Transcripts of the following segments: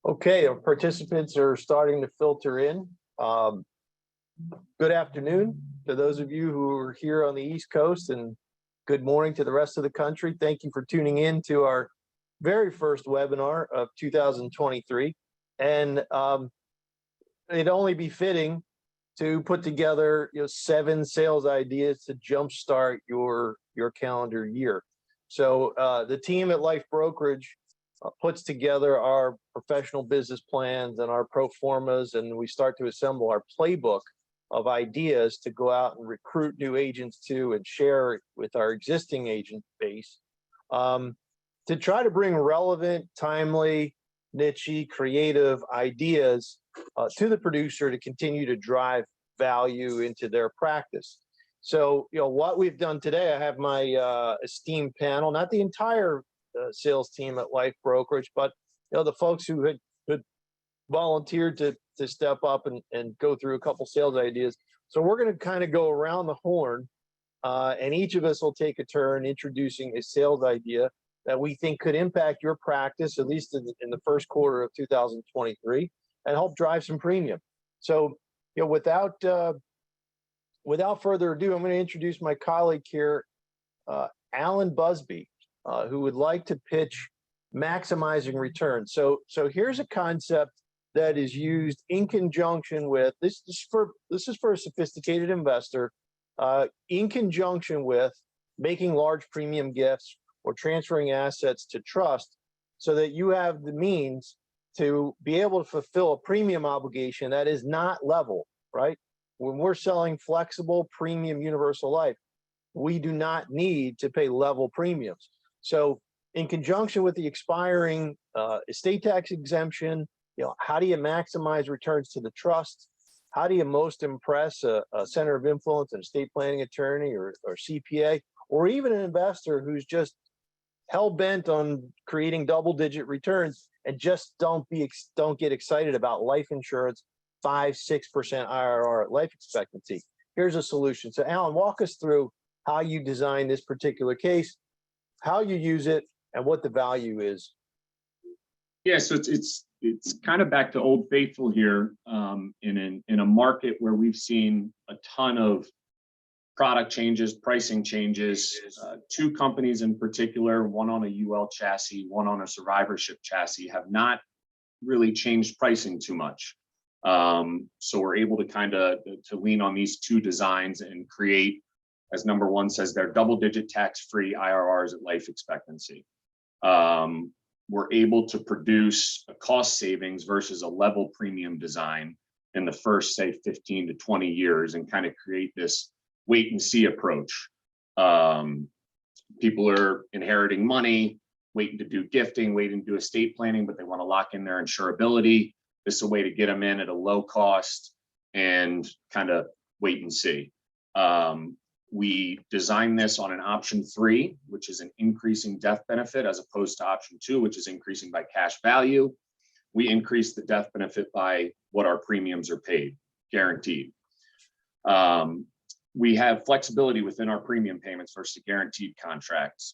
Okay, our participants are starting to filter in. Good afternoon to those of you who are here on the East Coast, and good morning to the rest of the country. Thank you for tuning in to our very first webinar of 2023. And it'd only be fitting to put together 7 sales ideas to jumpstart your calendar year. So the team at LIFE Brokerage puts together our professional business plans and our pro formas, and we start to assemble our playbook of ideas to go out and recruit new agents to and share with our existing agent base to try to bring relevant, timely, niche-y, creative ideas to the producer to continue to drive value into their practice. So, what we've done today, I have my esteemed panel, not the entire sales team at LIFE Brokerage, but the folks who had volunteered to step up and go through a couple sales ideas. So we're going to kind of go around the horn, and each of us will take a turn introducing a sales idea that we think could impact your practice, at least in the first quarter of 2023, and help drive some premium. So, without further ado, I'm going to introduce my colleague here, Alan Buzbee, who would like to pitch maximizing returns. So here's a concept that is used in conjunction with this is for a sophisticated investor, in conjunction with making large premium gifts or transferring assets to trust, so that you have the means to be able to fulfill a premium obligation that is not level, right? When we're selling flexible premium universal life, we do not need to pay level premiums. So in conjunction with the expiring estate tax exemption, how do you maximize returns to the trust? How do you most impress a center of influence, an estate planning attorney or CPA, or even an investor who's just hell-bent on creating double-digit returns and just don't get excited about life insurance, 5-6% IRR at life expectancy? Here's a solution. So Alan, walk us through how you design this particular case, how you use it, and what the value is. Yeah, so it's kind of back to Old Faithful here, in a market where we've seen a ton of product changes, pricing changes. 2 companies in particular, one on a UL chassis, one on a survivorship chassis, have not really changed pricing too much. So we're able to kind of lean on these 2 designs and create, as number 1 says, they're double-digit tax-free IRRs at life expectancy. We're able to produce a cost savings versus a level premium design in the first, say, 15 to 20 years, and kind of create this wait and see approach. People are inheriting money, waiting to do gifting, waiting to do estate planning, but they want to lock in their insurability. This is a way to get them in at a low cost and kind of wait and see. We designed this on an option 3, which is an increasing death benefit, as opposed to option 2, which is increasing by cash value. We increase the death benefit by what our premiums are paid, guaranteed. We have flexibility within our premium payments versus guaranteed contracts.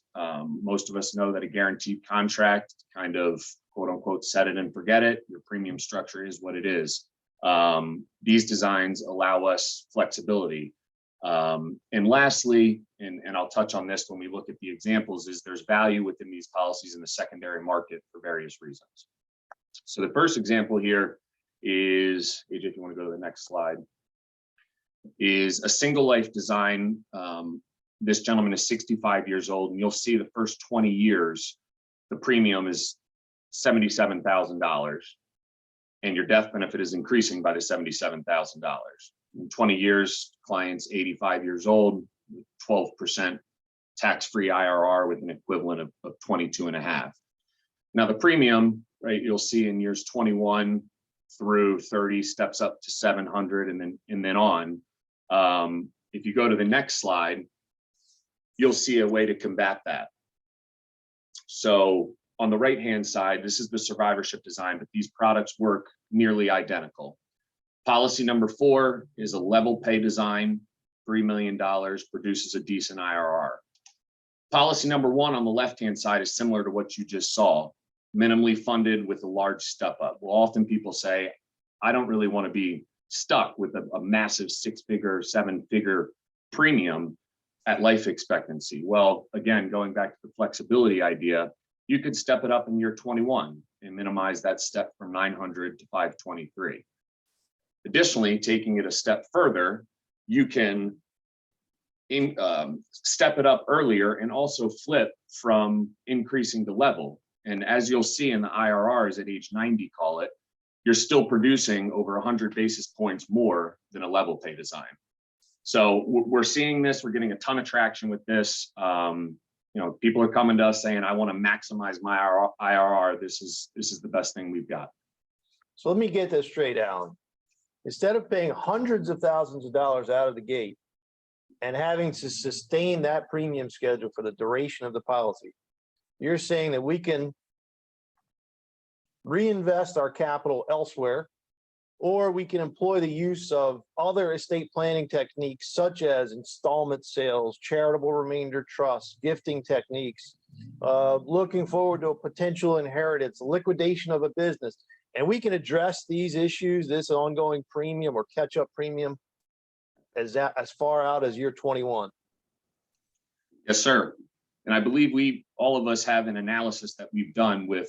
Most of us know that a guaranteed contract kind of quote unquote set it and forget it. Your premium structure is what it is. These designs allow us flexibility. And lastly, and I'll touch on this when we look at the examples, is there's value within these policies in the secondary market for various reasons. So the first example here is, AJ, if you want to go to the next slide, is a single life design. This gentleman is 65 years old, and you'll see the first 20 years, the premium is $77,000, and your death benefit is increasing by the $77,000. In 20 years, client's 85 years old, 12% tax-free IRR with an equivalent of 22.5. Now the premium, right, you'll see in years 21 through 30 steps up to 700 and then on. If you go to the next slide, you'll see a way to combat that. So on the right-hand side, this is the survivorship design, but these products work nearly identical. Policy number 4 is a level pay design, $3 million, produces a decent IRR. Policy number 1 on the left-hand side is similar to what you just saw. minimally funded with a large step up. Well, often people say, I don't really want to be stuck with a massive 6-figure, 7-figure premium at life expectancy. Well, again, going back to the flexibility idea, you could step it up in year 21 and minimize that step from 900 to 523. Additionally, taking it a step further, you can step it up earlier and also flip from increasing the level. And as you'll see in the IRRs at age 90, call it, you're still producing over 100 basis points more than a level pay design. So we're seeing this, we're getting a ton of traction with this. You know, people are coming to us saying, I want to maximize my IRR. This is the best thing we've got. So let me get this straight, Alan. Instead of paying hundreds of thousands of dollars out of the gate and having to sustain that premium schedule for the duration of the policy, you're saying that we can reinvest our capital elsewhere, or we can employ the use of other estate planning techniques such as installment sales, charitable remainder trusts, gifting techniques, looking forward to a potential inheritance, liquidation of a business. And we can address these issues, this ongoing premium or catch-up premium, as far out as year 21. Yes, sir. And I believe all of us have an analysis that we've done with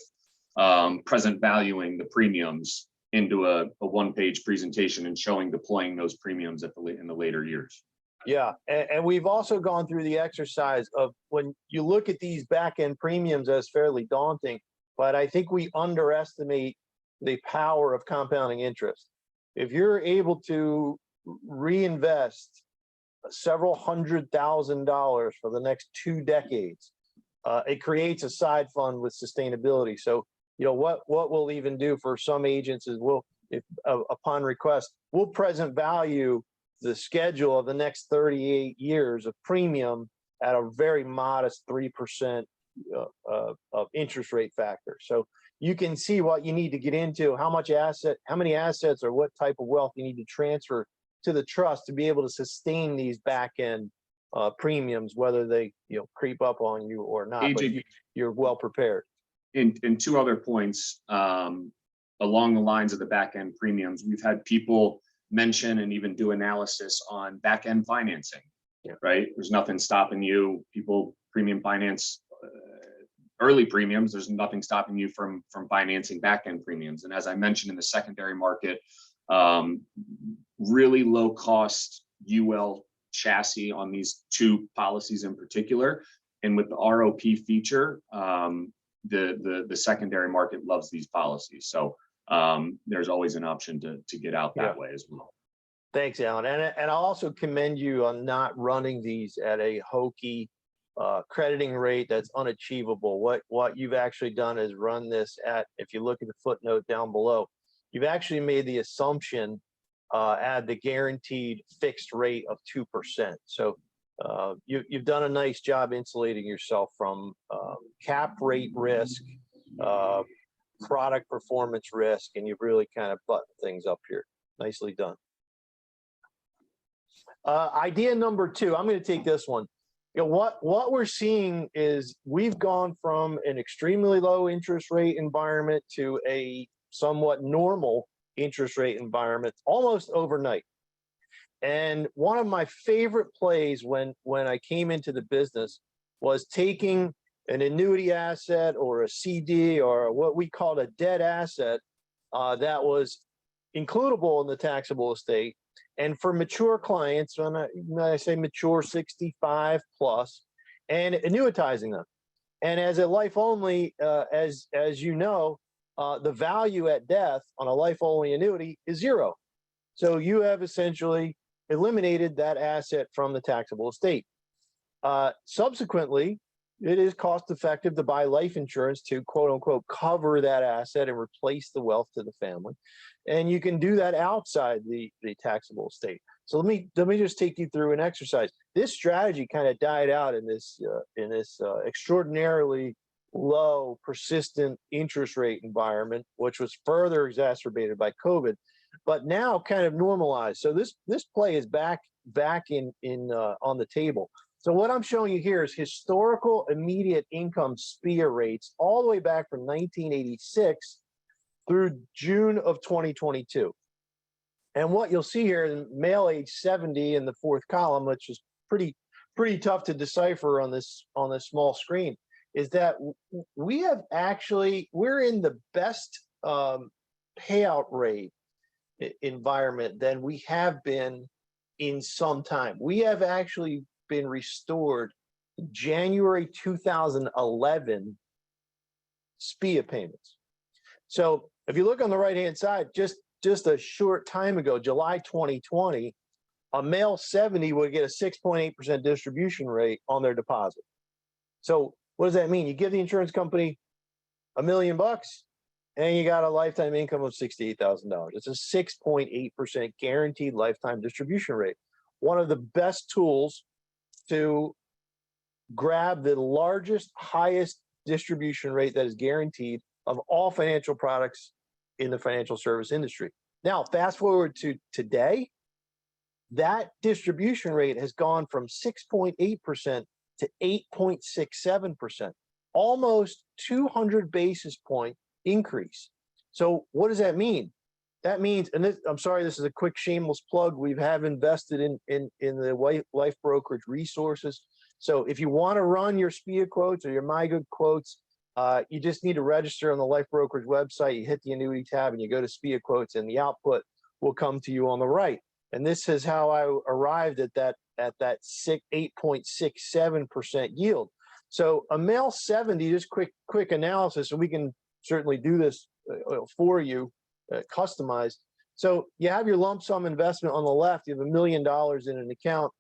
present valuing the premiums into a one-page presentation and showing deploying those premiums in the later years. Yeah, and we've also gone through the exercise of when you look at these back-end premiums as fairly daunting, but I think we underestimate the power of compounding interest. If you're able to reinvest several $100,000 for the next 2 decades, it creates a side fund with sustainability. So, you know, what we'll even do for some agents is upon request, we'll present value the schedule of the next 38 years of premium at a very modest 3% of interest rate factor. So you can see what you need to get into, how many assets or what type of wealth you need to transfer to the trust to be able to sustain these back end premiums, whether they creep up on you or not. But you're well prepared. In 2 other points along the lines of the back end premiums, we've had people mention and even do analysis on back end financing. Yeah. Right? There's nothing stopping you. People premium finance early premiums. There's nothing stopping you from financing back end premiums. And as I mentioned in the secondary market, really low cost UL chassis on these 2 policies in particular, and with the ROP feature, the secondary market loves these policies. So there's always an option to get out that way as well. Thanks, Alan. And I'll also commend you on not running these at a hokey crediting rate that's unachievable. What you've actually done is run this at, if you look at the footnote down below, you've actually made the assumption at the guaranteed fixed rate of 2%. So you've done a nice job insulating yourself from cap rate risk, product performance risk, and you've really kind of buttoned things up here. Nicely done. Idea number 2, I'm going to take this one. What we're seeing is we've gone from an extremely low interest rate environment to a somewhat normal interest rate environment almost overnight. And one of my favorite plays when I came into the business was taking an annuity asset or a CD or what we called a dead asset that was includable in the taxable estate. And for mature clients, when I say mature 65 plus, and annuitizing them. And as a life only, as you know, the value at death on a life only annuity is 0. So you have essentially eliminated that asset from the taxable estate. Subsequently, it is cost effective to buy life insurance to quote unquote cover that asset and replace the wealth to the family. And you can do that outside the taxable estate. So let me just take you through an exercise. This strategy kind of died out in this extraordinarily low, persistent interest rate environment, which was further exacerbated by COVID, but now kind of normalized. So this play is back in on the table. So what I'm showing you here is historical immediate income SPIA rates all the way back from 1986 through June of 2022. And what you'll see here in male age 70 in the fourth column, which is pretty tough to decipher on this small screen, is that we're in the best payout rate environment than we have been in some time. We have actually been restored January 2011 SPIA payments. So if you look on the right-hand side, just a short time ago, July 2020, a male 70 would get a 6.8% distribution rate on their deposit. So what does that mean? You give the insurance company $1 million and you got a lifetime income of $68,000. It's a 6.8% guaranteed lifetime distribution rate. One of the best tools to grab the largest, highest distribution rate that is guaranteed of all financial products in the financial service industry. Now, fast forward to today, that distribution rate has gone from 6.8% to 8.67%, almost 200 basis point increase. So what does that mean? That means, and this, I'm sorry, this is a quick shameless plug. We have invested in the LIFE Brokerage resources. So if you want to run your SPIA quotes or your MyGood quotes, you just need to register on the LIFE Brokerage website. You hit the annuity tab and you go to SPIA quotes, and the output will come to you on the right. And this is how I arrived at that 8.67% yield. So a male 70, just quick analysis, and we can certainly do this for you, customized. So you have your lump sum investment on the left. You have $1 million in an account.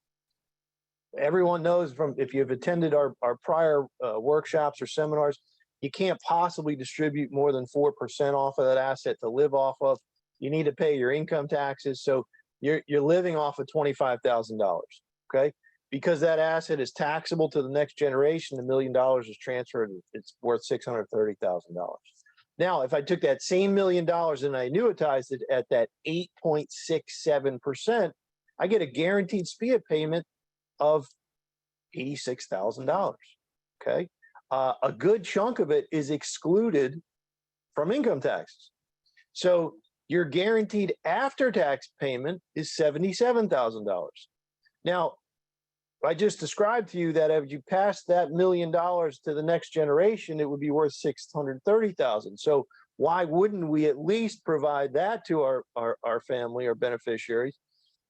Everyone knows from, if you've attended our prior workshops or seminars, you can't possibly distribute more than 4% off of that asset to live off of. You need to pay your income taxes. So you're living off of $25,000, okay? Because that asset is taxable to the next generation, $1 million is transferred, it's worth $630,000. Now, if I took that same $1 million and I annuitized it at that 8.67%, I get a guaranteed SPIA payment of $86,000, okay? A good chunk of it is excluded from income taxes. So your guaranteed after-tax payment is $77,000. Now, I just described to you that if you pass that $1 million to the next generation, it would be worth $630,000. So why wouldn't we at least provide that to our family or beneficiaries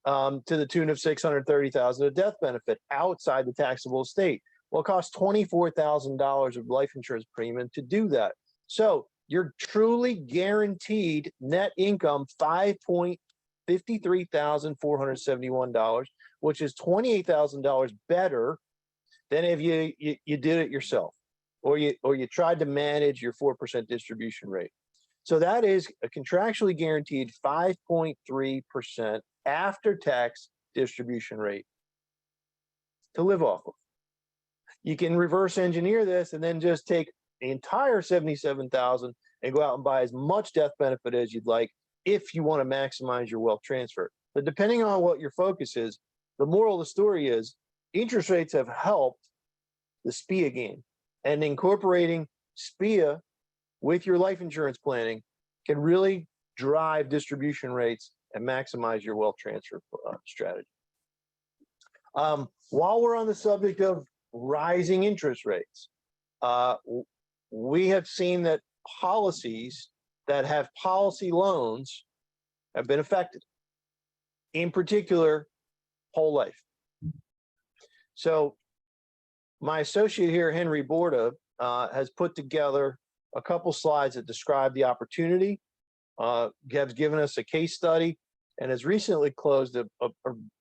to the tune of $630,000 of death benefit outside the taxable estate? Well, it costs $24,000 of life insurance premium to do that. So you're truly guaranteed net income $5,053,471, which is $28,000 better than if you did it yourself, or you tried to manage your 4% distribution rate. So that is a contractually guaranteed 5.3% after-tax distribution rate to live off of. You can reverse engineer this and then just take the entire $77,000 and go out and buy as much death benefit as you'd like if you want to maximize your wealth transfer. But depending on what your focus is, the moral of the story is interest rates have helped the SPIA game, and incorporating SPIA with your life insurance planning can really drive distribution rates and maximize your wealth transfer strategy. While we're on the subject of rising interest rates, we have seen that policies that have policy loans have been affected, in particular, whole life. So my associate here, Henry Borda, has put together a couple slides that describe the opportunity, has given us a case study, and has recently closed a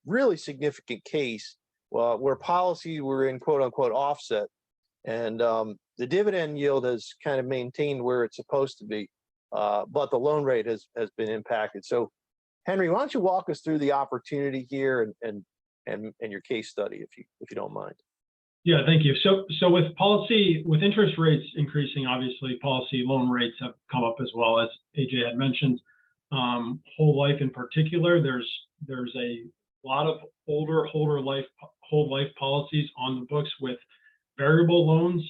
really significant case where policies were in quote unquote offset, and the dividend yield has kind of maintained where it's supposed to be, but the loan rate has been impacted. So Henry, why don't you walk us through the opportunity here and your case study, if you don't mind. Yeah, thank you. So with interest rates increasing, obviously policy loan rates have come up as well, as AJ had mentioned. Whole life in particular, there's a a lot of older whole life policies on the books with variable loans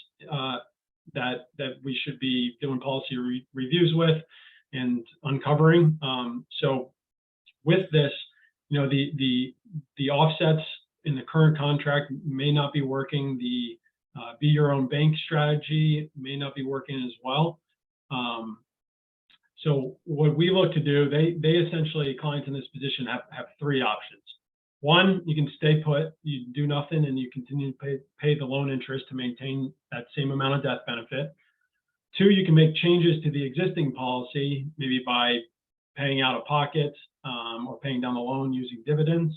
that we should be doing policy reviews with and uncovering. So with this, you know, the offsets in the current contract may not be working. The be your own bank strategy may not be working as well. So what we look to do, they essentially, clients in this position have three options. One, you can stay put, you do nothing, and you continue to pay the loan interest to maintain that same amount of death benefit. Two, you can make changes to the existing policy, maybe by paying out of pocket or paying down the loan using dividends.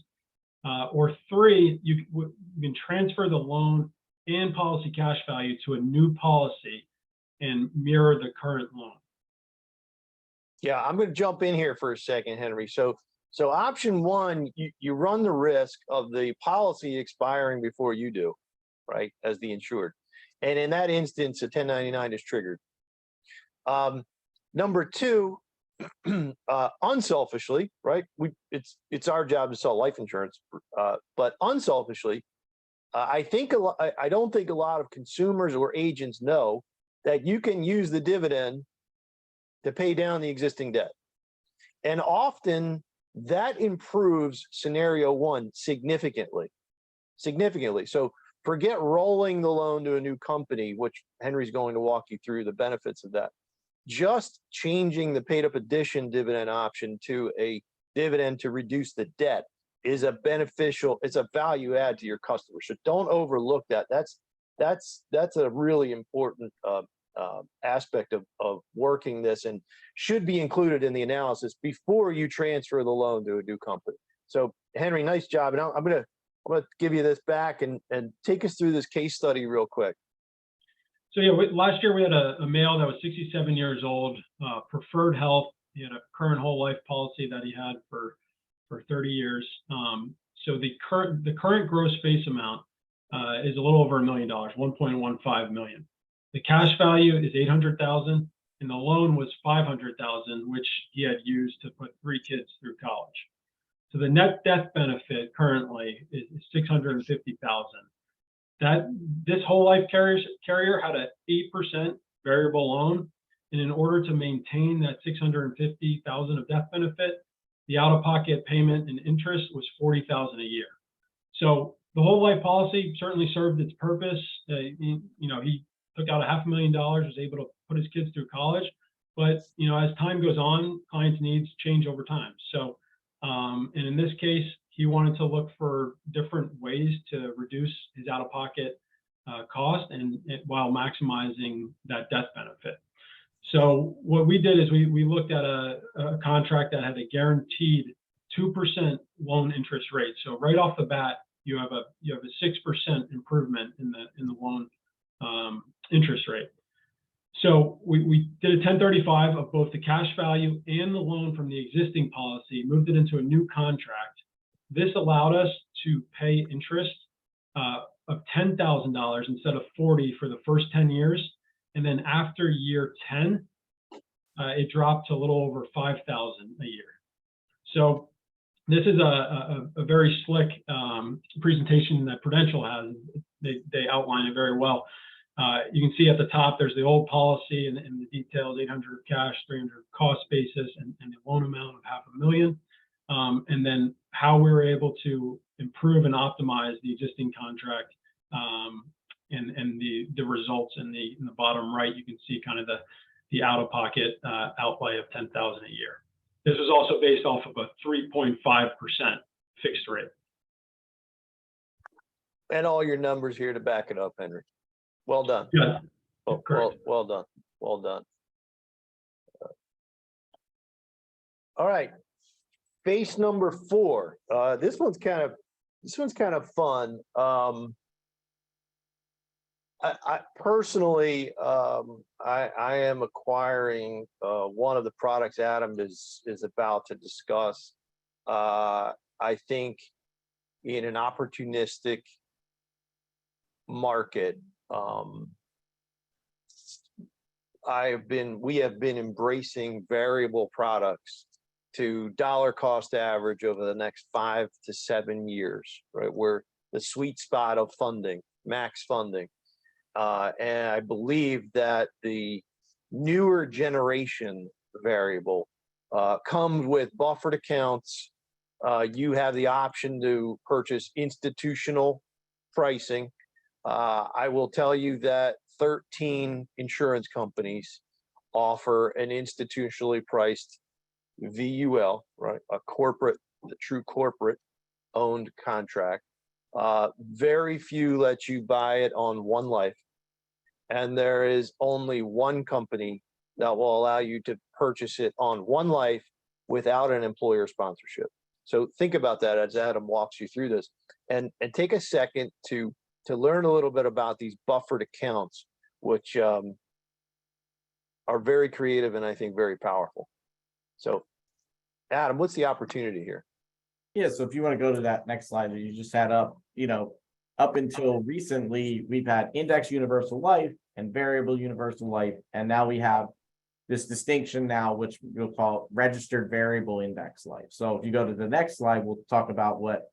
Or three, you can transfer the loan and policy cash value to a new policy and mirror the current loan. Yeah, I'm going to jump in here for a second, Henry. So option one, you run the risk of the policy expiring before you do, right, as the insured. And in that instance, a 1099 is triggered. Number two, unselfishly, right? It's our job to sell life insurance, but unselfishly, I don't think a lot of consumers or agents know that you can use the dividend to pay down the existing debt. And often that improves scenario one significantly. So forget rolling the loan to a new company, which Henry's going to walk you through the benefits of that. Just changing the paid up addition dividend option to a dividend to reduce the debt is a beneficial, it's a value add to your customer. So don't overlook that. That's a really important aspect of working this and should be included in the analysis before you transfer the loan to a new company. So Henry, nice job. And I'm gonna give you this back and take us through this case study real quick. So yeah, last year we had a male that was 67 years old, preferred health. He had a current whole life policy that he had for 30 years. So the current gross face amount is a little over $1 million, 1.15 million. The cash value is 800,000, and the loan was 500,000, which he had used to put 3 kids through college. So the net death benefit currently is 650,000. This whole life carrier had an 8% variable loan, and in order to maintain that 650,000 of death benefit, the out-of-pocket payment and interest was 40,000 a year. So the whole life policy certainly served its purpose. He took out $500,000, was able to put his kids through college. But as time goes on, clients' needs change over time. So, and in this case, he wanted to look for different ways to reduce his out-of-pocket cost and while maximizing that death benefit. So what we did is we looked at a contract that had a guaranteed 2% loan interest rate. So right off the bat, you have a 6% improvement in the loan interest rate. So we did a 1035 of both the cash value and the loan from the existing policy, moved it into a new contract. This allowed us to pay interest of $10,000 instead of $40,000 for the first 10 years. And then after year 10, it dropped to a little over $5,000 a year. So this is a very slick presentation that Prudential has. They outline it very well. You can see at the top, there's the old policy and the details, 800 cash, 300 cost basis, and the loan amount of $500,000. And then how we were able to improve and optimize the existing contract, and the results in the bottom right. You can see kind of the out-of-pocket outlay of $10,000 a year. This was also based off of a 3.5% fixed rate. And all your numbers here to back it up, Henry. Well done. Yeah. Well done. Well done. All right. Base number 4. This one's kind of fun. I personally, I am acquiring one of the products Adam is about to discuss. I think in an opportunistic market, we have been embracing variable products to dollar cost average over the next 5 to 7 years, right? Where the sweet spot of funding, max funding. And I believe that the newer generation variable comes with buffered accounts. You have the option to purchase institutional pricing. I will tell you that 13 insurance companies offer an institutionally priced VUL, right? A corporate, the true corporate owned contract. Very few let you buy it on one life. And there is only one company that will allow you to purchase it on one life without an employer sponsorship. So think about that as Adam walks you through this, and take a second to learn a little bit about these buffered accounts, which are very creative and I think very powerful. So Adam, what's the opportunity here? Yeah, so if you want to go to that next slide that you just had up, up until recently, we've had index universal life and variable universal life. And now we have this distinction now, which we'll call registered variable index life. So if you go to the next slide, we'll talk about what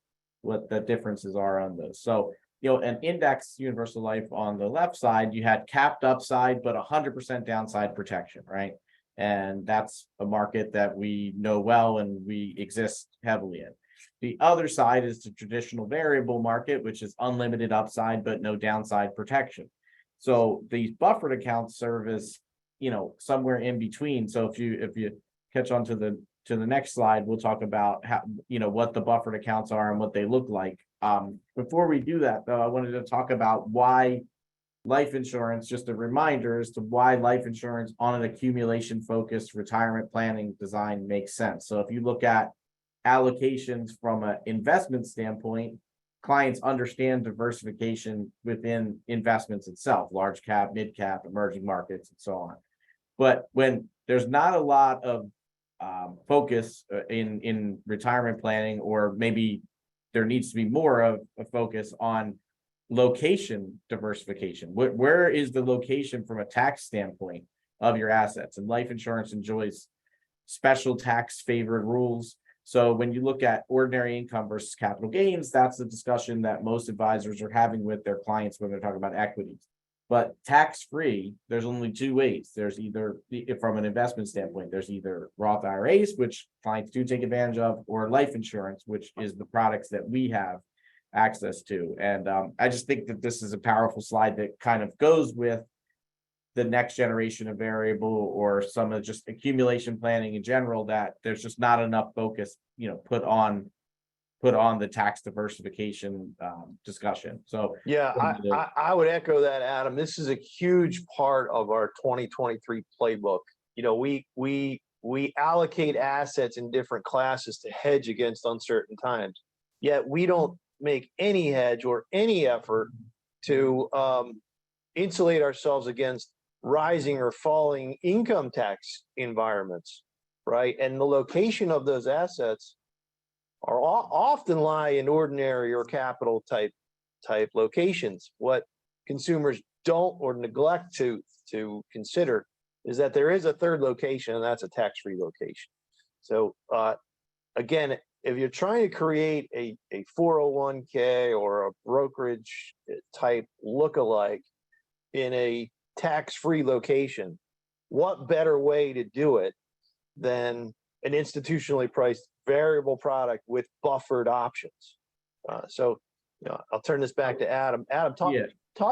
the differences are on those. So, an index universal life on the left side, you had capped upside, but 100% downside protection, right? And that's a market that we know well and we exist heavily in. The other side is the traditional variable market, which is unlimited upside, but no downside protection. So these buffered accounts serve as, somewhere in between. So if you catch on to the next slide, we'll talk about how, what the buffered accounts are and what they look like. Before we do that, though, I wanted to talk about why life insurance, just a reminder as to why life insurance on an accumulation focused retirement planning design makes sense. So if you look at allocations from an investment standpoint, clients understand diversification within investments itself, large cap, mid cap, emerging markets, and so on. But when there's not a lot of focus in retirement planning, or maybe there needs to be more of a focus on location diversification. Where is the location from a tax standpoint of your assets? And life insurance enjoys special tax favored rules. So when you look at ordinary income versus capital gains, that's the discussion that most advisors are having with their clients when they're talking about equities. But tax-free, there's only two ways. There's either, from an investment standpoint, there's either Roth IRAs, which clients do take advantage of, or life insurance, which is the products that we have access to. And I just think that this is a powerful slide that kind of goes with the next generation of variable, or some of just accumulation planning in general, that there's just not enough focus, put on the tax diversification discussion. So yeah, I would echo that, Adam. This is a huge part of our 2023 playbook. We allocate assets in different classes to hedge against uncertain times, yet we don't make any hedge or any effort to insulate ourselves against rising or falling income tax environments, right? And the location of those assets are often lie in ordinary or capital type locations. What consumers don't or neglect to consider is that there is a third location, and that's a tax-free location. So again, if you're trying to create a 401k or a brokerage type lookalike in a tax-free location, what better way to do it than an institutionally priced variable product with buffered options? So I'll turn this back to Adam. Adam, talk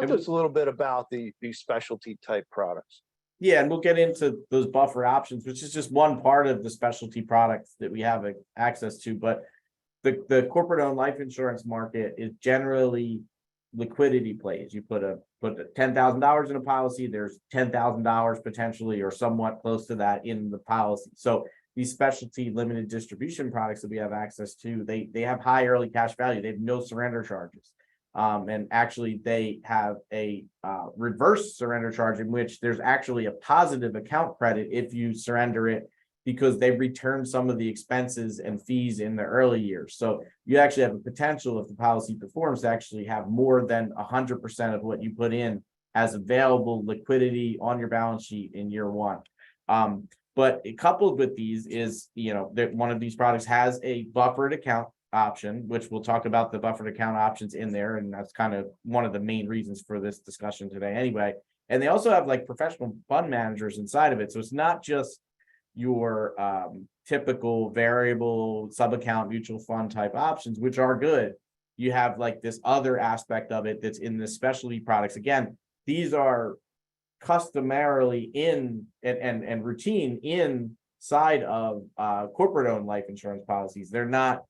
to us a little bit about these specialty type products. Yeah, and we'll get into those buffer options, which is just one part of the specialty products that we have access to. But the corporate-owned life insurance market is generally liquidity plays. You put $10,000 in a policy, there's $10,000 potentially or somewhat close to that in the policy. So these specialty limited distribution products that we have access to, they have high early cash value. They have no surrender charges. And actually they have a reverse surrender charge in which there's actually a positive account credit if you surrender it, because they return some of the expenses and fees in the early years. So you actually have a potential, if the policy performs, to actually have more than 100% of what you put in as available liquidity on your balance sheet in year one. But coupled with these is, that one of these products has a buffered account option, which we'll talk about the buffered account options in there. And that's kind of one of the main reasons for this discussion today anyway. And they also have like professional fund managers inside of it. So it's not just your typical variable sub-account mutual fund type options, which are good. You have like this other aspect of it that's in the specialty products. Again, these are customarily in and routine inside of corporate owned life insurance policies. They're not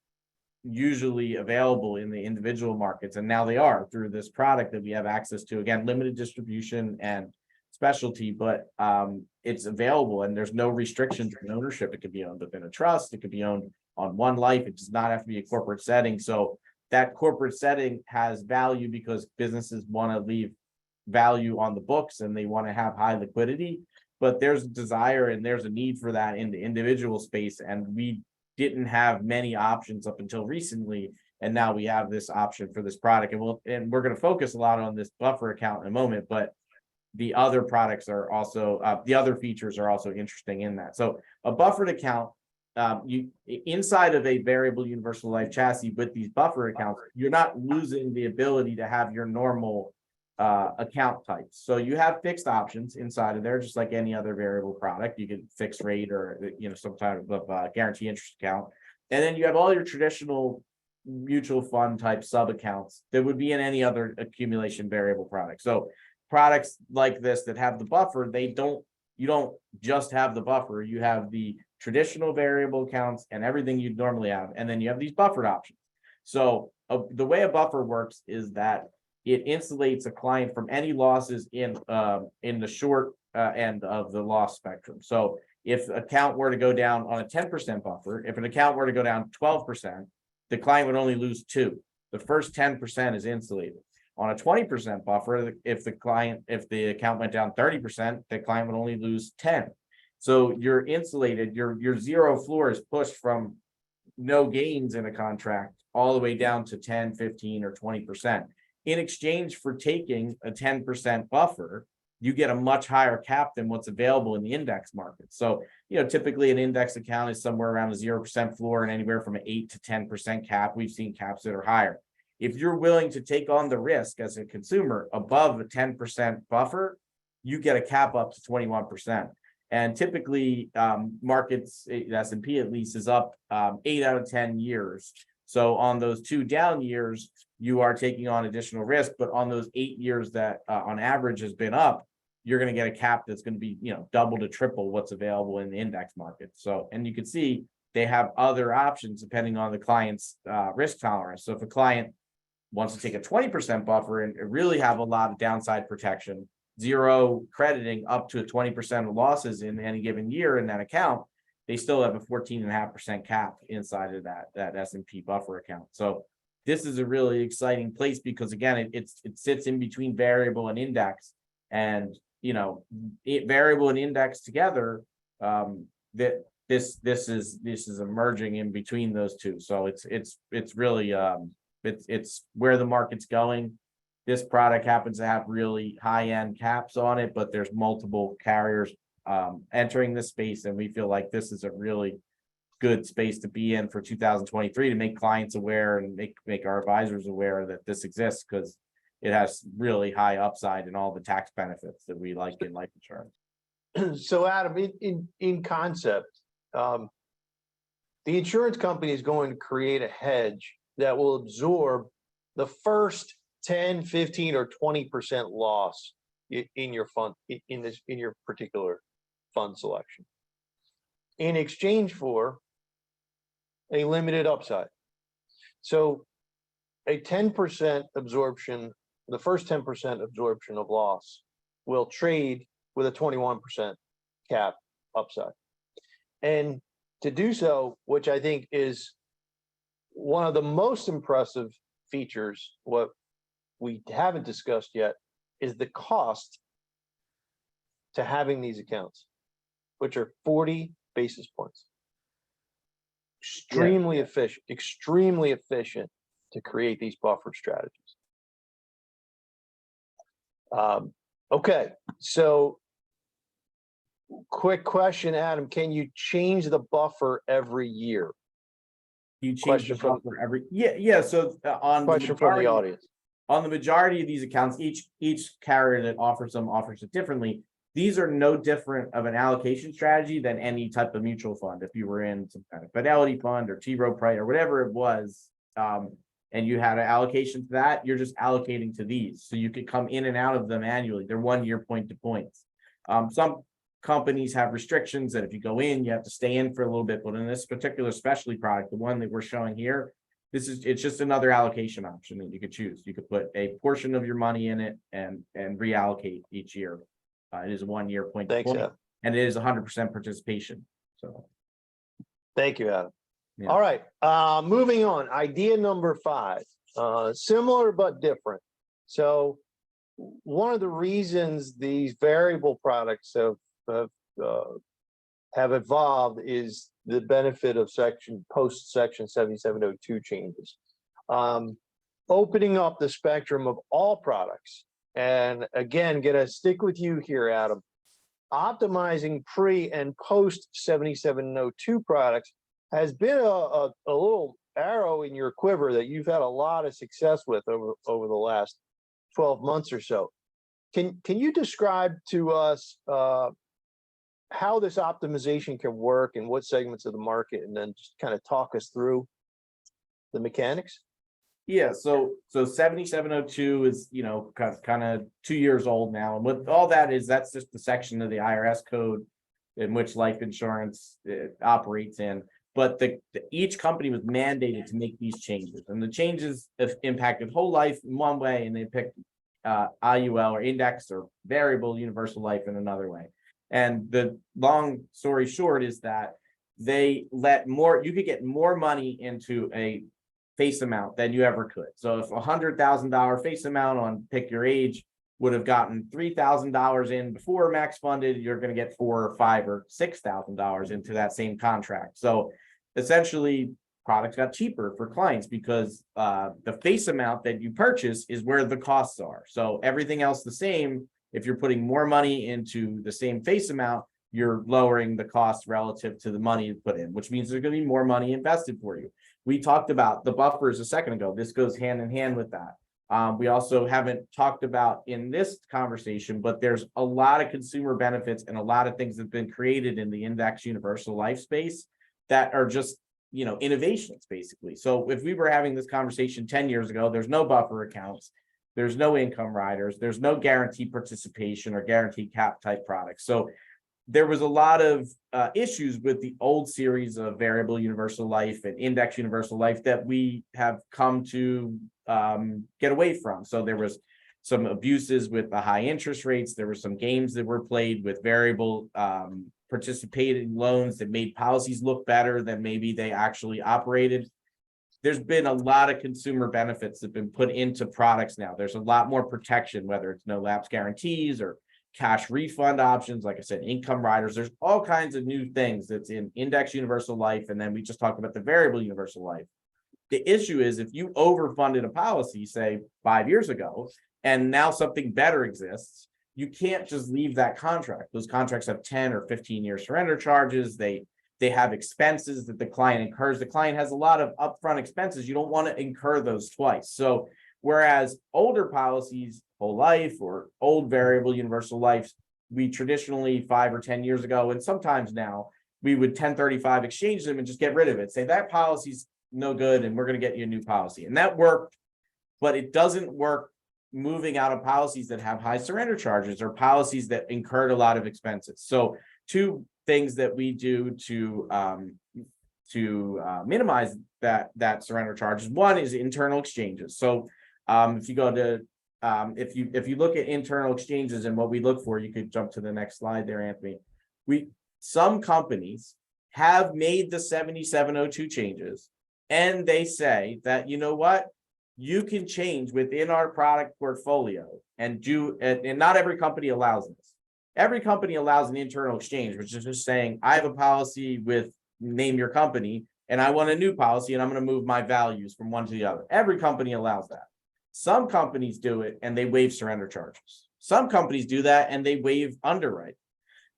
usually available in the individual markets, and now they are through this product that we have access to. Again, limited distribution and specialty, but it's available and there's no restrictions on ownership. It could be owned within a trust, it could be owned on one life, it does not have to be a corporate setting. So that corporate setting has value because businesses want to leave value on the books and they want to have high liquidity, but there's a desire and there's a need for that in the individual space, and we didn't have many options up until recently, and now we have this option for this product. And we're going to focus a lot on this buffer account in a moment, but the other products are also the other features are also interesting in that. So a buffered account, you inside of a variable universal life chassis with these buffer accounts, you're not losing the ability to have your normal account types. So you have fixed options inside of there, just like any other variable product. You can fixed rate or some type of guarantee interest account, and then you have all your traditional mutual fund type sub accounts that would be in any other accumulation variable product. So products like this that have the buffer, you don't just have the buffer, you have the traditional variable accounts and everything you'd normally have, and then you have these buffered options. So the way a buffer works is that it insulates a client from any losses in the short end of the loss spectrum. So if an account were to go down on a 10% buffer, if an account were to go down 12%, the client would only lose 2. The first 10% is insulated. On a 20% buffer, if the account went down 30%, the client would only lose 10. So you're insulated, your zero floor is pushed from no gains in a contract all the way down to 10, 15, or 20%. In exchange for taking a 10% buffer, you get a much higher cap than what's available in the index market. So, typically an index account is somewhere around a 0% floor and anywhere from an 8 to 10% cap. We've seen caps that are higher. If you're willing to take on the risk as a consumer above a 10% buffer, you get a cap up to 21%. And typically markets, S&P at least, is up 8 out of 10 years. So on those 2 down years, you are taking on additional risk, but on those 8 years that on average has been up, you're going to get a cap that's going to be, double to triple what's available in the index market. So, and you can see they have other options depending on the client's risk tolerance. So if a client wants to take a 20% buffer and really have a lot of downside protection, zero crediting up to 20% of losses in any given year in that account, they still have a 14.5% cap inside of that S&P buffer account. So this is a really exciting place because, again, it sits in between variable and index, and variable and index together. That this is emerging in between those two. So it's really it's where the market's going. This product happens to have really high-end caps on it, but there's multiple carriers entering this space, and we feel like this is a really good space to be in for 2023 to make clients aware and make our advisors aware that this exists, because it has really high upside and all the tax benefits that we like in life insurance. So Adam, in concept, the insurance company is going to create a hedge that will absorb the first 10, 15, or 20% loss in your fund, in your particular fund selection, in exchange for a limited upside. So a 10% absorption, the first 10% absorption of loss will trade with a 21% cap upside. And to do so, which I think is one of the most impressive features, what we haven't discussed yet, is the cost to having these accounts, which are 40 basis points. Extremely efficient to create these buffer strategies. Okay, so Quick question, Adam, can you change the buffer every year? You change Question the from- buffer every, yeah. So on Question from the audience. on the majority of these accounts, each carrier that offers them offers it differently. These are no different of an allocation strategy than any type of mutual fund. If you were in some kind of Fidelity fund or T. Rowe Price or whatever it was, and you had an allocation to that, you're just allocating to these. So you could come in and out of them annually. They're 1 year point to points. Some companies have restrictions that if you go in, you have to stay in for a little bit. But in this particular specialty product, the one that we're showing here, it's just another allocation option that you could choose. You could put a portion of your money in it and reallocate each year. It is a 1 year point to Thanks, point, Adam. and it is 100% participation. So Thank you, Adam. Yeah. All right, moving on. Idea number 5, similar but different. So one of the reasons these variable products have evolved is the benefit of post section 7702 changes. Opening up the spectrum of all products. And again, gonna stick with you here, Adam. Optimizing pre and post 7702 products has been a little arrow in your quiver that you've had a lot of success with over the last 12 months or so. Can you describe to us how this optimization can work and what segments of the market, and then just kind of talk us through the mechanics? yeah, so 7702 is, kind of 2 years old now, and what all that is, that's just the section of the IRS code in which life insurance operates in. But each company was mandated to make these changes, and the changes have impacted whole life in one way, and they picked IUL or index or variable universal life in another way. And the long story short is that they you could get more money into a face amount than you ever could. So if $100,000 face amount on pick your age would have gotten $3,000 in before max funded, you're going to get $4,000 or $5,000 or $6,000 into that same contract. So essentially, products got cheaper for clients because the face amount that you purchase is where the costs are. So everything else the same. If you're putting more money into the same face amount, you're lowering the cost relative to the money you put in, which means there's going to be more money invested for you. We talked about the buffers a second ago. This goes hand in hand with that. We also haven't talked about in this conversation, but there's a lot of consumer benefits and a lot of things that have been created in the index universal life space that are just, innovations basically. So if we were having this conversation 10 years ago, there's no buffer accounts, there's no income riders, there's no guaranteed participation or guaranteed cap type products. So there was a lot of issues with the old series of variable universal life and index universal life that we have come to get away from. So there was some abuses with the high interest rates. There were some games that were played with variable participating loans that made policies look better than maybe they actually operated. There's been a lot of consumer benefits that have been put into products now. There's a lot more protection, whether it's no lapse guarantees or cash refund options, like I said, income riders. There's all kinds of new things that's in index universal life. And then we just talked about the variable universal life. The issue is if you overfunded a policy, say 5 years ago, and now something better exists, you can't just leave that contract. Those contracts have 10 or 15 year surrender charges. They have expenses that the client incurs. The client has a lot of upfront expenses. You don't want to incur those twice. So whereas older policies, whole life or old variable universal lives, we traditionally 5 or 10 years ago, and sometimes now, we would 1035 exchange them and just get rid of it. Say that policy's no good and we're going to get you a new policy. And that worked, but it doesn't work moving out of policies that have high surrender charges or policies that incurred a lot of expenses. So two things that we do to minimize that surrender charges. One is internal exchanges. So if you go to if you look at internal exchanges and what we look for, you could jump to the next slide there, Anthony. Some companies have made the 7702 changes, and they say that, you know what, you can change within our product portfolio and not every company allows this. Every company allows an internal exchange, which is just saying, I have a policy with name your company, and I want a new policy, and I'm going to move my values from one to the other. Every company allows that. Some companies do it and they waive surrender charges. Some companies do that and they waive underwrite.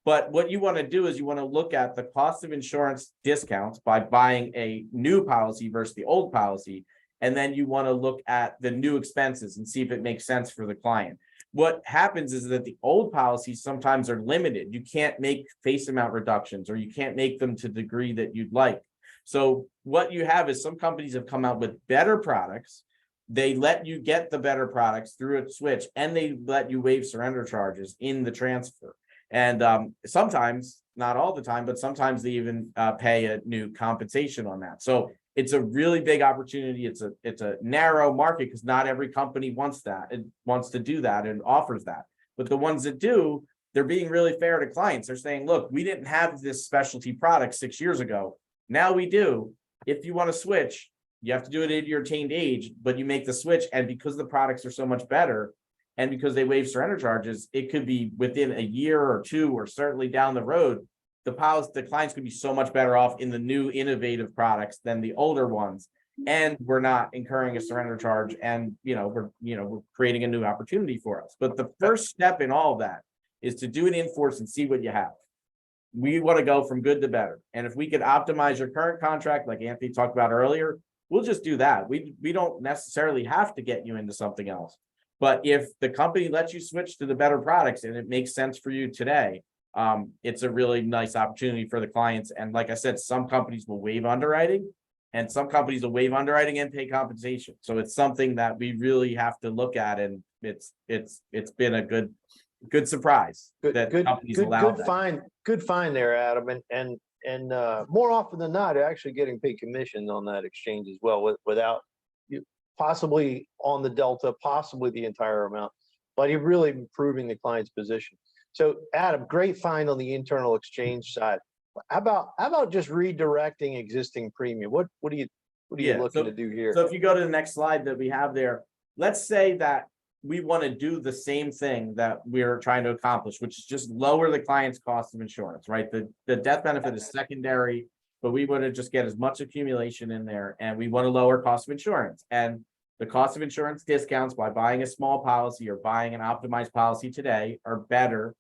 But what you want to do is you want to look at the cost of insurance discounts by buying a new policy versus the old policy. And then you want to look at the new expenses and see if it makes sense for the client. What happens is that the old policies sometimes are limited. You can't make face amount reductions, or you can't make them to the degree that you'd like. So what you have is some companies have come out with better products. They let you get the better products through a switch, and they let you waive surrender charges in the transfer. And sometimes, not all the time, but sometimes they even pay a new compensation on that. So it's a really big opportunity. It's a narrow market because not every company wants that. It wants to do that and offers that. But the ones that do, they're being really fair to clients. They're saying, look, we didn't have this specialty product 6 years ago. Now we do. If you want to switch, you have to do it at your attained age, but you make the switch. And because the products are so much better, and because they waive surrender charges, it could be within a year or two, or certainly down the road, the clients could be so much better off in the new innovative products than the older ones. And we're not incurring a surrender charge, and we're creating a new opportunity for us. But the first step in all of that is to do an in-force and see what you have. We want to go from good to better. And if we could optimize your current contract, like Anthony talked about earlier, we'll just do that. We don't necessarily have to get you into something else. But if the company lets you switch to the better products and it makes sense for you today, it's a really nice opportunity for the clients. And like I said, some companies will waive underwriting, and some companies will waive underwriting and pay compensation. So it's something that we really have to look at, and it's been a good surprise that companies allow that. Good find there, Adam. And more often than not, they're actually getting paid commission on that exchange as well, without you possibly on the delta, possibly the entire amount, but you're really improving the client's position. So Adam, great find on the internal exchange side. How about just redirecting existing premium? What are you looking to do here? So if you go to the next slide that we have there, let's say that we want to do the same thing that we're trying to accomplish, which is just lower the client's cost of insurance, right? The death benefit is secondary, but we want to just get as much accumulation in there, and we want to lower cost of insurance. And the cost of insurance discounts by buying a small policy or buying an optimized policy today are better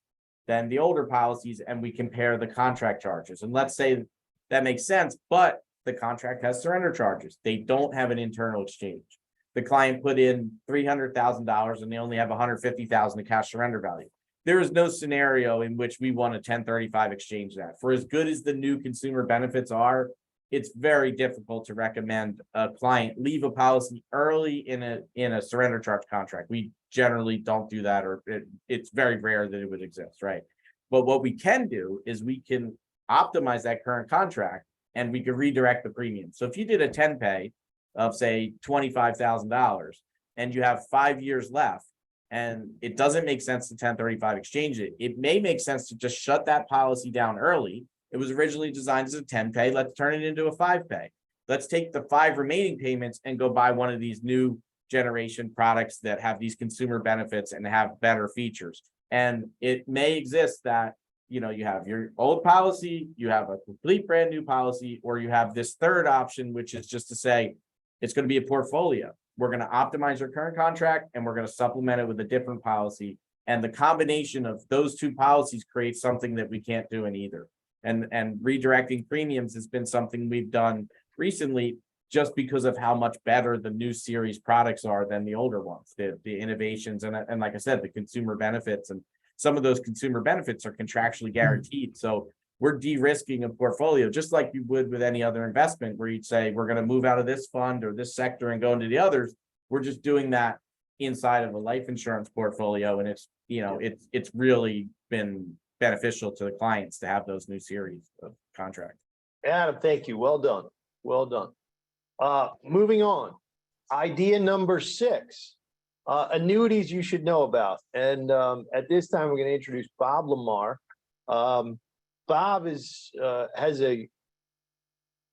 than the older policies, and we compare the contract charges. And let's say that makes sense, but the contract has surrender charges. They don't have an internal exchange. The client put in $300,000 and they only have $150,000 in cash surrender value. There is no scenario in which we want a 1035 exchange that. For as good as the new consumer benefits are, it's very difficult to recommend a client leave a policy early in a surrender charge contract. We generally don't do that, or it's very rare that it would exist, right? But what we can do is we can optimize that current contract, and we can redirect the premium. So if you did a 10 pay of say $25,000 and you have 5 years left, and it doesn't make sense to 1035 exchange it, it may make sense to just shut that policy down early. It was originally designed as a 10 pay. Let's turn it into a 5 pay. Let's take the 5 remaining payments and go buy one of these new generation products that have these consumer benefits and have better features. And it may exist that you have your old policy, you have a complete brand new policy, or you have this third option, which is just to say it's going to be a portfolio. We're going to optimize your current contract, and we're going to supplement it with a different policy. And the combination of those two policies creates something that we can't do in either. And redirecting premiums has been something we've done recently, just because of how much better the new series products are than the older ones, the innovations, and like I said, the consumer benefits. And some of those consumer benefits are contractually guaranteed. So we're de-risking a portfolio, just like you would with any other investment, where you'd say, we're going to move out of this fund or this sector and go into the others. We're just doing that inside of a life insurance portfolio. And it's really been beneficial to the clients to have those new series of contracts. Adam, thank you. Well done. Well done. Moving on. Idea number 6, annuities you should know about. And at this time, we're going to introduce Bob Lamar. Bob has a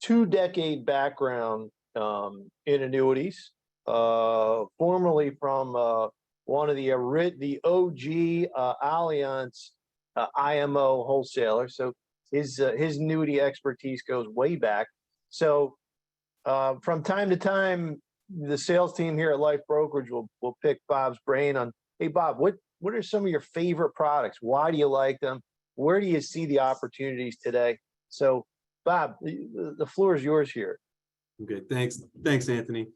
2-decade background in annuities, formerly from one of the OG Allianz IMO wholesaler. So his annuity expertise goes way back. So from time to time, the sales team here at LIFE Brokerage will pick Bob's brain on, hey Bob, what are some of your favorite products? Why do you like them? where do you see the opportunities today? So Bob, the floor is yours here. Okay, thanks, Anthony.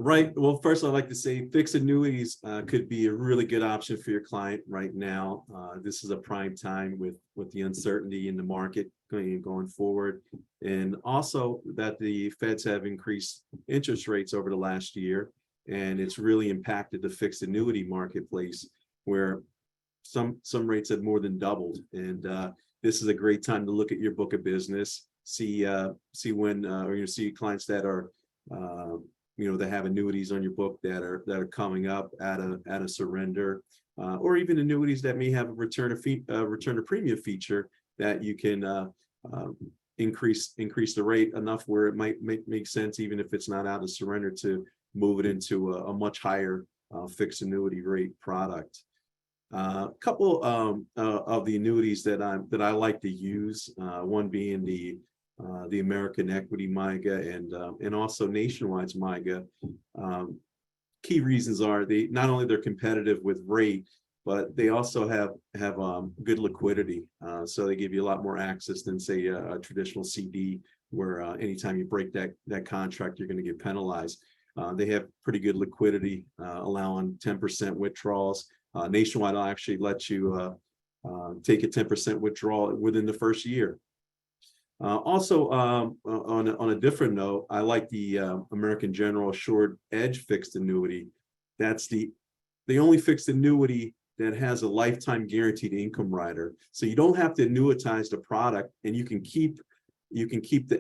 Right, well, first I'd like to say fixed annuities could be a really good option for your client right now. This is a prime time with the uncertainty in the market going forward, and also that the Feds have increased interest rates over the last year, and it's really impacted the fixed annuity marketplace, where some rates have more than doubled. And this is a great time to look at your book of business, see when or you see clients that are that have annuities on your book that are coming up at a surrender, or even annuities that may have a return to premium feature that you can increase the rate enough where it might make sense, even if it's not out of surrender, to move it into a much higher fixed annuity rate product. A couple of the annuities that I like to use, one being the American Equity MYGA and also Nationwide's MYGA. Key reasons are not only they're competitive with rate, but they also have good liquidity. So they give you a lot more access than, say, a traditional CD, where anytime you break that contract, you're going to get penalized. They have pretty good liquidity, allowing 10% withdrawals. Nationwide will actually let you take a 10% withdrawal within the first year. Also, on a different note, I like the American General Assured Edge fixed annuity. That's the only fixed annuity that has a lifetime guaranteed income rider. So you don't have to annuitize the product, and you can keep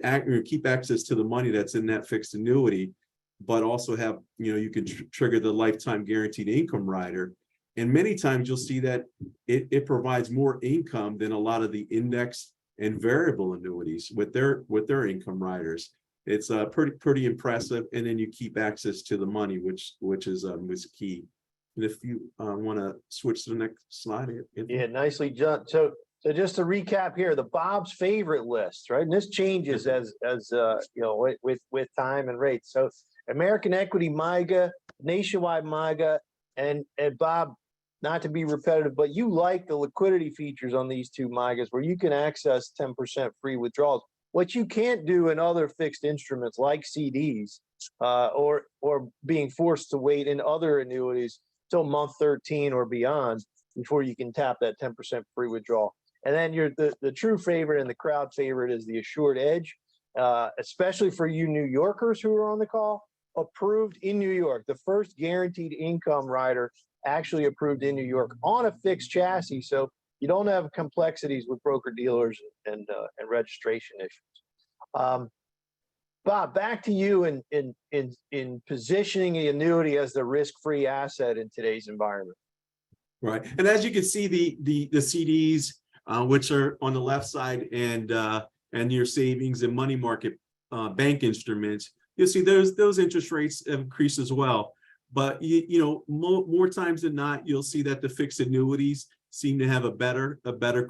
access to the money that's in that fixed annuity, but also have, you can trigger the lifetime guaranteed income rider. And many times you'll see that it provides more income than a lot of the indexed and variable annuities with their income riders. It's pretty impressive, and then you keep access to the money, which is key. And if you want to switch to the next slide, yeah, nicely done. So just to recap here, the Bob's favorite list, right? And this changes as with time and rates. So American Equity MYGA, Nationwide MYGA, and Bob, not to be repetitive, but you like the liquidity features on these two MYGAs where you can access 10% free withdrawals. What you can't do in other fixed instruments like CDs or being forced to wait in other annuities till month 13 or beyond before you can tap that 10% free withdrawal. And then the true favorite and the crowd favorite is the Assured Edge, especially for you New Yorkers who are on the call. Approved in New York, the first guaranteed income rider actually approved in New York on a fixed chassis, so you don't have complexities with broker dealers and registration issues. Bob, back to you in positioning the annuity as the risk-free asset in today's environment. Right, and as you can see, the CDs, which are on the left side, and your savings and money market bank instruments, you'll see those interest rates increase as well. But more times than not, you'll see that the fixed annuities seem to have a better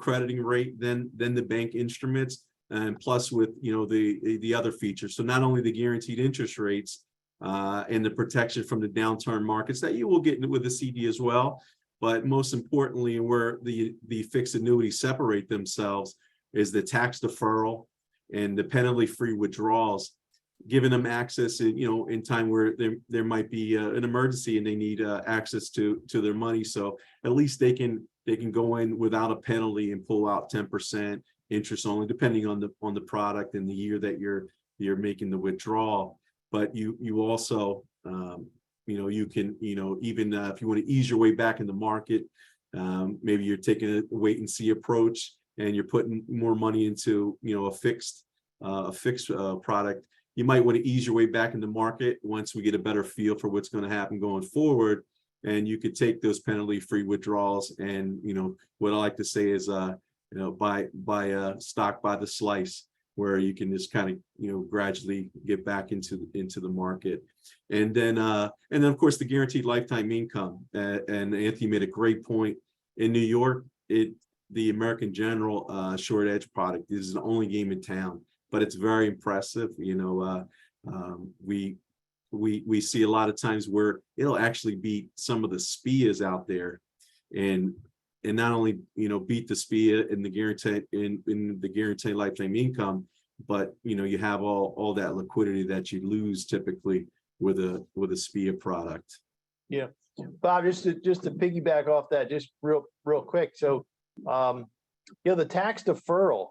crediting rate than the bank instruments, and plus with the other features. So not only the guaranteed interest rates and the protection from the downturn markets that you will get with the CD as well, but most importantly, where the fixed annuities separate themselves is the tax deferral and the penalty-free withdrawals, giving them access in time where there might be an emergency and they need access to their money. So at least they can go in without a penalty and pull out 10% interest only, depending on the product and the year that you're making the withdrawal. But you also you can even if you want to ease your way back in the market, maybe you're taking a wait and see approach and you're putting more money into a fixed product. You might want to ease your way back in the market once we get a better feel for what's going to happen going forward. And you could take those penalty-free withdrawals and, what I like to say is, buy stock by the slice, where you can just kind of, gradually get back into the market. And then of course, the guaranteed lifetime income. And Anthony made a great point. In New York, the American General Short Edge product is the only game in town. But it's very impressive. We see a lot of times where it'll actually beat some of the SPIAs out there, and and not only, beat the SPIA in the guaranteed lifetime income, but, you have all that liquidity that you lose typically with a SPIA product. Yeah, Bob, just to piggyback off that, just real quick. So, the tax deferral,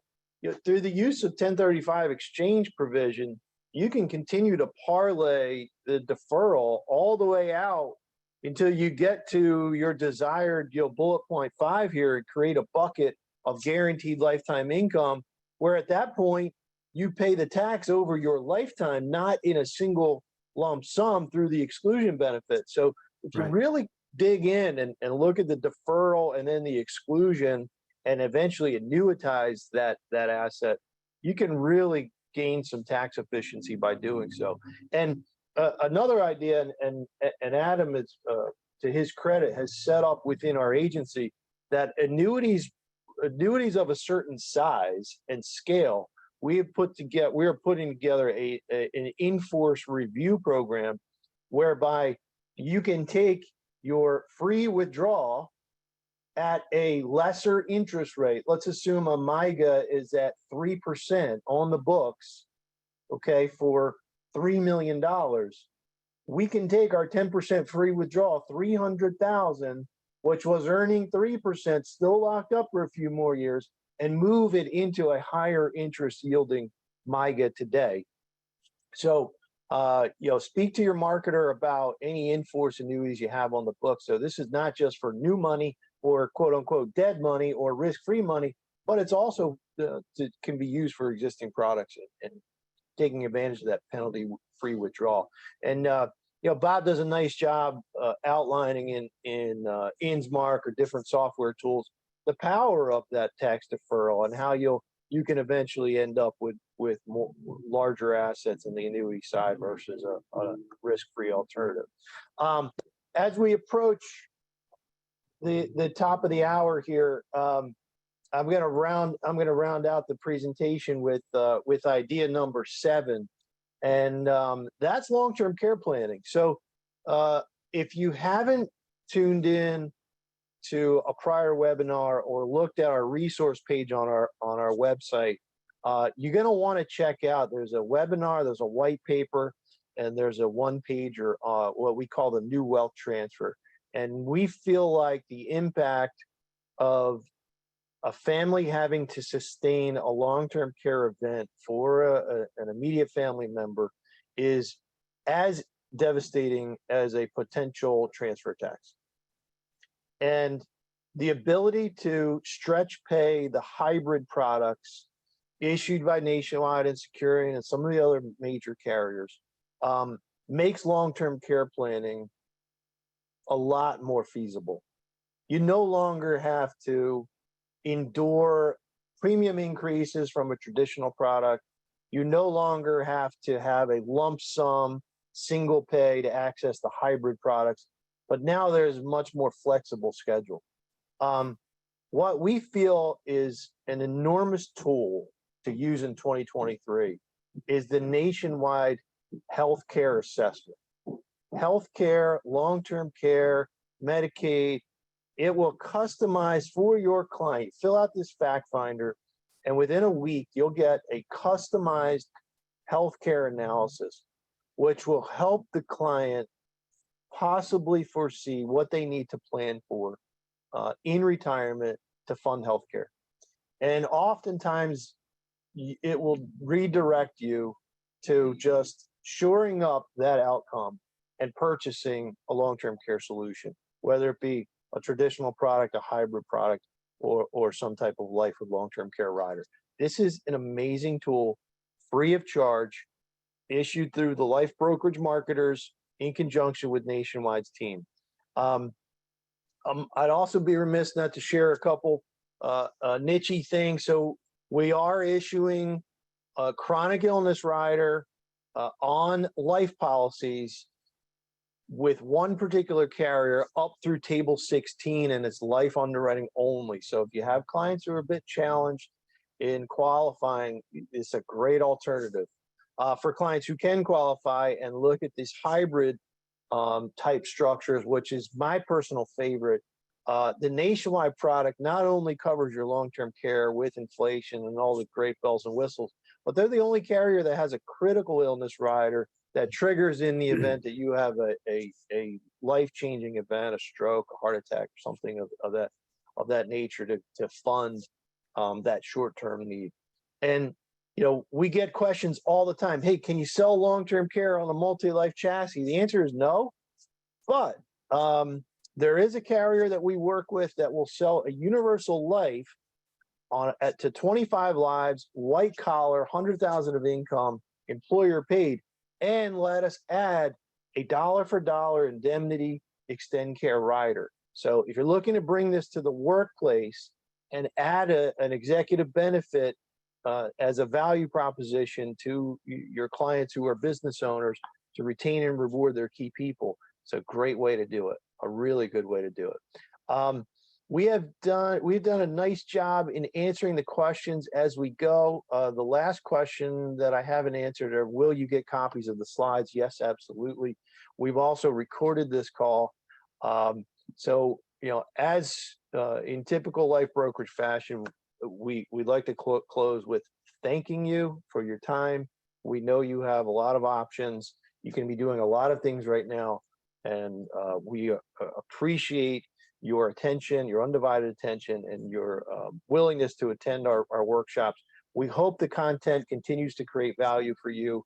through the use of 1035 exchange provision, you can continue to parlay the deferral all the way out until you get to your desired, bullet point 5 here, and create a bucket of guaranteed lifetime income, where at that point you pay the tax over your lifetime, not in a single lump sum through the exclusion benefit. So if you Right. really dig in and look at the deferral and then the exclusion and eventually annuitize that asset, you can really gain some tax efficiency by doing so. And another idea, and Adam is, to his credit, has set up within our agency that annuities of a certain size and scale, we are putting together an in-force review program whereby you can take your free withdrawal at a lesser interest rate. Let's assume a MIGA is at 3% on the books, okay, for $3 million. We can take our 10% free withdrawal, $300,000, which was earning 3%, still locked up for a few more years, and move it into a higher interest yielding MIGA today. So, speak to your marketer about any in-force annuities you have on the book. So this is not just for new money or quote unquote dead money or risk-free money, but it's also can be used for existing products and taking advantage of that penalty-free withdrawal. And Bob does a nice job outlining in Innsmark or different software tools the power of that tax deferral and how you can eventually end up with more larger assets in the annuity side versus a risk-free alternative. As we approach the top of the hour here, I'm going to round out the presentation with idea number 7, and that's long-term care planning. So if you haven't tuned in to a prior webinar or looked at our resource page on our website, you're going to want to check out. There's a webinar, there's a white paper, and there's a one-pager, what we call the new wealth transfer. And we feel like the impact of a family having to sustain a long-term care event for an immediate family member is as devastating as a potential transfer tax. And the ability to stretch pay the hybrid products issued by Nationwide and Securian and some of the other major carriers makes long-term care planning a lot more feasible. You no longer have to endure premium increases from a traditional product. You no longer have to have a lump sum single pay to access the hybrid products, but now there's a much more flexible schedule. What we feel is an enormous tool to use in 2023 is the Nationwide healthcare assessment. Healthcare, long-term care, Medicaid, it will customize for your client. Fill out this fact finder, and within a week, you'll get a customized healthcare analysis, which will help the client possibly foresee what they need to plan for in retirement to fund healthcare. And oftentimes, it will redirect you to just shoring up that outcome and purchasing a long-term care solution, whether it be a traditional product, a hybrid product, or some type of life with long-term care rider. This is an amazing tool, free of charge, issued through the LIFE Brokerage marketers in conjunction with Nationwide's team. I'd also be remiss not to share a couple niche-y things. So we are issuing a chronic illness rider on life policies with one particular carrier up through table 16, and it's life underwriting only. So if you have clients who are a bit challenged in qualifying, it's a great alternative. For clients who can qualify and look at these hybrid type structures, which is my personal favorite, The nationwide product not only covers your long-term care with inflation and all the great bells and whistles, but they're the only carrier that has a critical illness rider that triggers in the event that you have a life-changing event, a stroke, a heart attack, or something of that nature to fund that short-term need. And you know, we get questions all the time. Hey, can you sell long-term care on a multi-life chassis? The answer is no, but there is a carrier that we work with that will sell a universal life to 25 lives, white collar, 100,000 of income, employer paid, and let us add a dollar for dollar indemnity extend care rider. So if you're looking to bring this to the workplace and add an executive benefit as a value proposition to your clients who are business owners to retain and reward their key people, it's a great way to do it. A really good way to do it. We've done a nice job in answering the questions as we go. The last question that I haven't answered are, will you get copies of the slides? Yes, absolutely. We've also recorded this call. So, you know, as in typical Life Brokerage fashion, we'd like to close with thanking you for your time. We know you have a lot of options. You can be doing a lot of things right now. And we appreciate your attention, your undivided attention, and your willingness to attend our workshops. We hope the content continues to create value for you.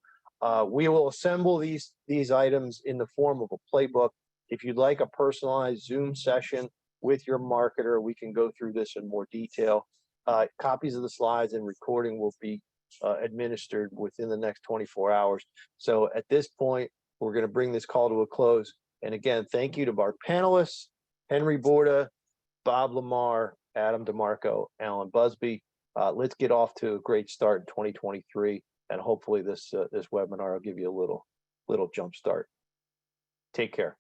We will assemble these items in the form of a playbook. If you'd like a personalized Zoom session with your marketer, we can go through this in more detail. Copies of the slides and recording will be administered within the next 24 hours. So at this point, we're going to bring this call to a close. And again, thank you to our panelists, Henry Borda, Bob Lamar, Adam DeMarco, Alan Buzbee. Let's get off to a great start in 2023. And hopefully this webinar will give you a little jump start. Take care.